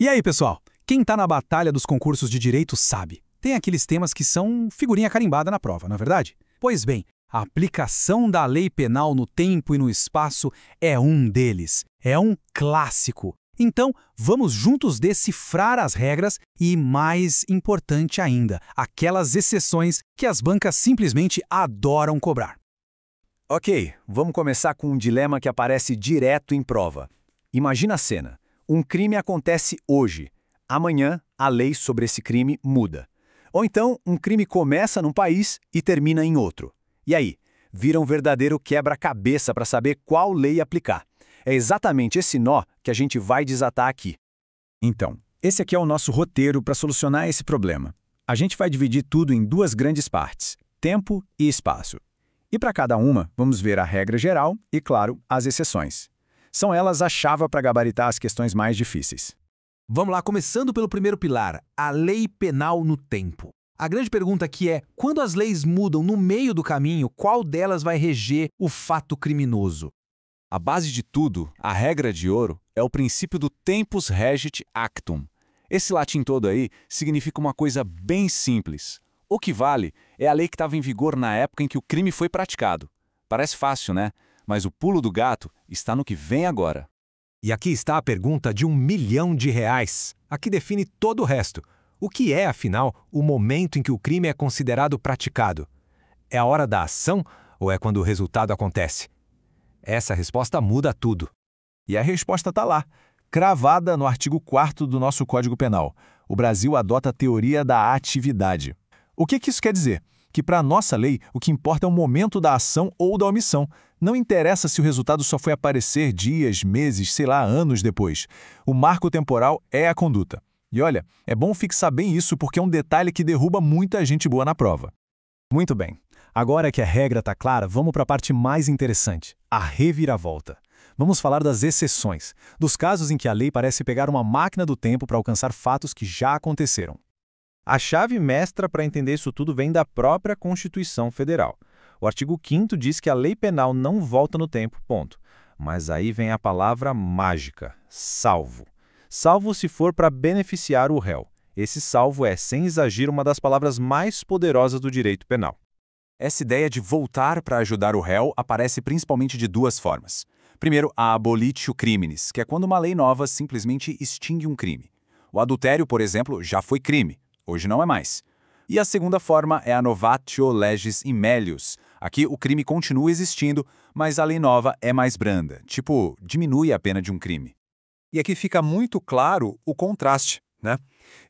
E aí, pessoal? Quem tá na batalha dos concursos de direito sabe. Tem aqueles temas que são figurinha carimbada na prova, não é verdade? Pois bem, a aplicação da lei penal no tempo e no espaço é um deles. É um clássico. Então, vamos juntos decifrar as regras e, mais importante ainda, aquelas exceções que as bancas simplesmente adoram cobrar. Ok, vamos começar com um dilema que aparece direto em prova. Imagina a cena. Um crime acontece hoje. Amanhã, a lei sobre esse crime muda. Ou então, um crime começa num país e termina em outro. E aí? Vira um verdadeiro quebra-cabeça para saber qual lei aplicar. É exatamente esse nó que a gente vai desatar aqui. Então, esse aqui é o nosso roteiro para solucionar esse problema. A gente vai dividir tudo em duas grandes partes, tempo e espaço. E para cada uma, vamos ver a regra geral e, claro, as exceções. São elas a chave para gabaritar as questões mais difíceis. Vamos lá, começando pelo primeiro pilar, a lei penal no tempo. A grande pergunta aqui é, quando as leis mudam no meio do caminho, qual delas vai reger o fato criminoso? A base de tudo, a regra de ouro, é o princípio do tempus regit actum. Esse latim todo aí significa uma coisa bem simples. O que vale é a lei que estava em vigor na época em que o crime foi praticado. Parece fácil, né? Mas o pulo do gato está no que vem agora. E aqui está a pergunta de R$1 milhão. A que define todo o resto. O que é, afinal, o momento em que o crime é considerado praticado? É a hora da ação ou é quando o resultado acontece? Essa resposta muda tudo. E a resposta está lá, cravada no artigo 4º do nosso Código Penal. O Brasil adota a teoria da atividade. O que isso quer dizer? Que para a nossa lei, o que importa é o momento da ação ou da omissão. Não interessa se o resultado só foi aparecer dias, meses, sei lá, anos depois. O marco temporal é a conduta. E olha, é bom fixar bem isso porque é um detalhe que derruba muita gente boa na prova. Muito bem. Agora que a regra está clara, vamos para a parte mais interessante, a reviravolta. Vamos falar das exceções, dos casos em que a lei parece pegar uma máquina do tempo para alcançar fatos que já aconteceram. A chave mestra para entender isso tudo vem da própria Constituição Federal. O artigo 5º diz que a lei penal não volta no tempo, ponto. Mas aí vem a palavra mágica, salvo. Salvo se for para beneficiar o réu. Esse salvo é, sem exagero, uma das palavras mais poderosas do direito penal. Essa ideia de voltar para ajudar o réu aparece principalmente de duas formas. Primeiro, a abolitio criminis, que é quando uma lei nova simplesmente extingue um crime. O adultério, por exemplo, já foi crime. Hoje não é mais. E a segunda forma é a novatio legis in melius. Aqui o crime continua existindo, mas a lei nova é mais branda, tipo, diminui a pena de um crime. E aqui fica muito claro o contraste, né?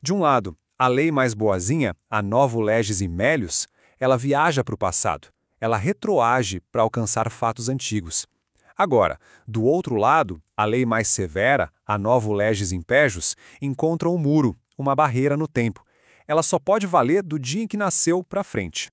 De um lado, a lei mais boazinha, a novo legis in melius, ela viaja para o passado, ela retroage para alcançar fatos antigos. Agora, do outro lado, a lei mais severa, a novo legis impejus, encontra um muro, uma barreira no tempo. Ela só pode valer do dia em que nasceu para frente.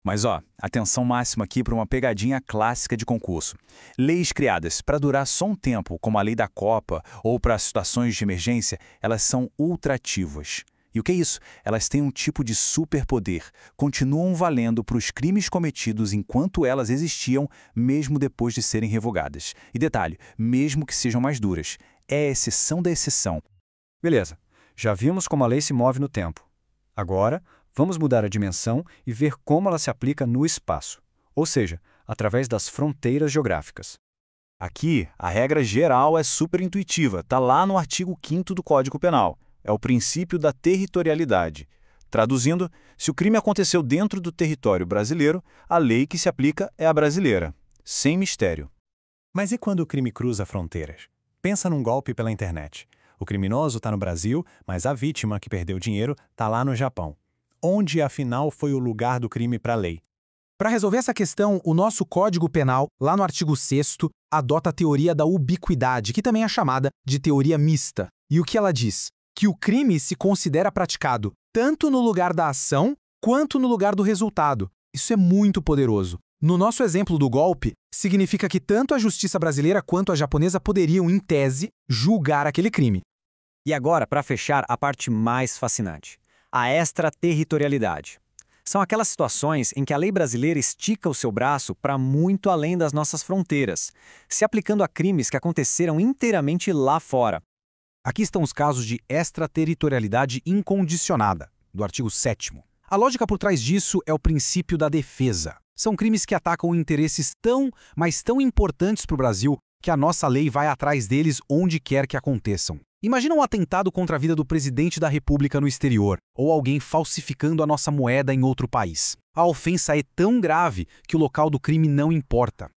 Mas atenção máxima aqui para uma pegadinha clássica de concurso. Leis criadas para durar só um tempo, como a lei da Copa ou para situações de emergência, elas são ultrativas. E o que é isso? Elas têm um tipo de superpoder, continuam valendo para os crimes cometidos enquanto elas existiam, mesmo depois de serem revogadas. E detalhe, mesmo que sejam mais duras, é a exceção da exceção. Beleza, já vimos como a lei se move no tempo. Agora, vamos mudar a dimensão e ver como ela se aplica no espaço, ou seja, através das fronteiras geográficas. Aqui, a regra geral é super intuitiva, está lá no artigo 5º do Código Penal. É o princípio da territorialidade. Traduzindo, se o crime aconteceu dentro do território brasileiro, a lei que se aplica é a brasileira. Sem mistério. Mas e quando o crime cruza fronteiras? Pensa num golpe pela internet. O criminoso está no Brasil, mas a vítima que perdeu dinheiro está lá no Japão. Onde, afinal, foi o lugar do crime para a lei? Para resolver essa questão, o nosso Código Penal, lá no artigo 6º, adota a teoria da ubiquidade, que também é chamada de teoria mista. E o que ela diz? Que o crime se considera praticado tanto no lugar da ação quanto no lugar do resultado. Isso é muito poderoso. No nosso exemplo do golpe, significa que tanto a justiça brasileira quanto a japonesa poderiam, em tese, julgar aquele crime. E agora, para fechar, a parte mais fascinante. A extraterritorialidade. São aquelas situações em que a lei brasileira estica o seu braço para muito além das nossas fronteiras, se aplicando a crimes que aconteceram inteiramente lá fora. Aqui estão os casos de extraterritorialidade incondicionada, do artigo 7º. A lógica por trás disso é o princípio da defesa. São crimes que atacam interesses mas tão importantes para o Brasil que a nossa lei vai atrás deles onde quer que aconteçam. Imagina um atentado contra a vida do presidente da República no exterior, ou alguém falsificando a nossa moeda em outro país. A ofensa é tão grave que o local do crime não importa.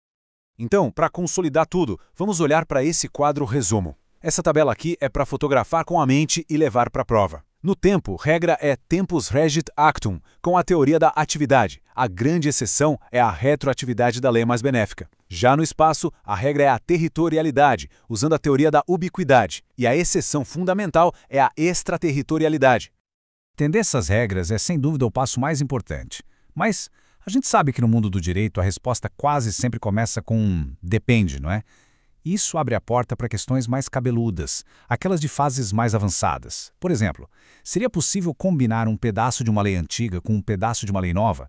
Então, para consolidar tudo, vamos olhar para esse quadro resumo. Essa tabela aqui é para fotografar com a mente e levar para a prova. No tempo, regra é tempus regit actum, com a teoria da atividade. A grande exceção é a retroatividade da lei mais benéfica. Já no espaço, a regra é a territorialidade, usando a teoria da ubiquidade. E a exceção fundamental é a extraterritorialidade. Entender essas regras é sem dúvida o passo mais importante. Mas a gente sabe que no mundo do direito a resposta quase sempre começa com um depende, não é? Isso abre a porta para questões mais cabeludas, aquelas de fases mais avançadas. Por exemplo, seria possível combinar um pedaço de uma lei antiga com um pedaço de uma lei nova?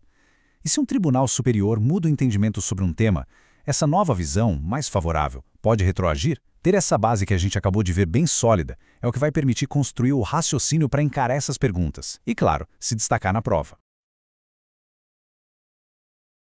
E se um tribunal superior muda o entendimento sobre um tema, essa nova visão, mais favorável, pode retroagir? Ter essa base que a gente acabou de ver bem sólida é o que vai permitir construir o raciocínio para encarar essas perguntas e, claro, se destacar na prova.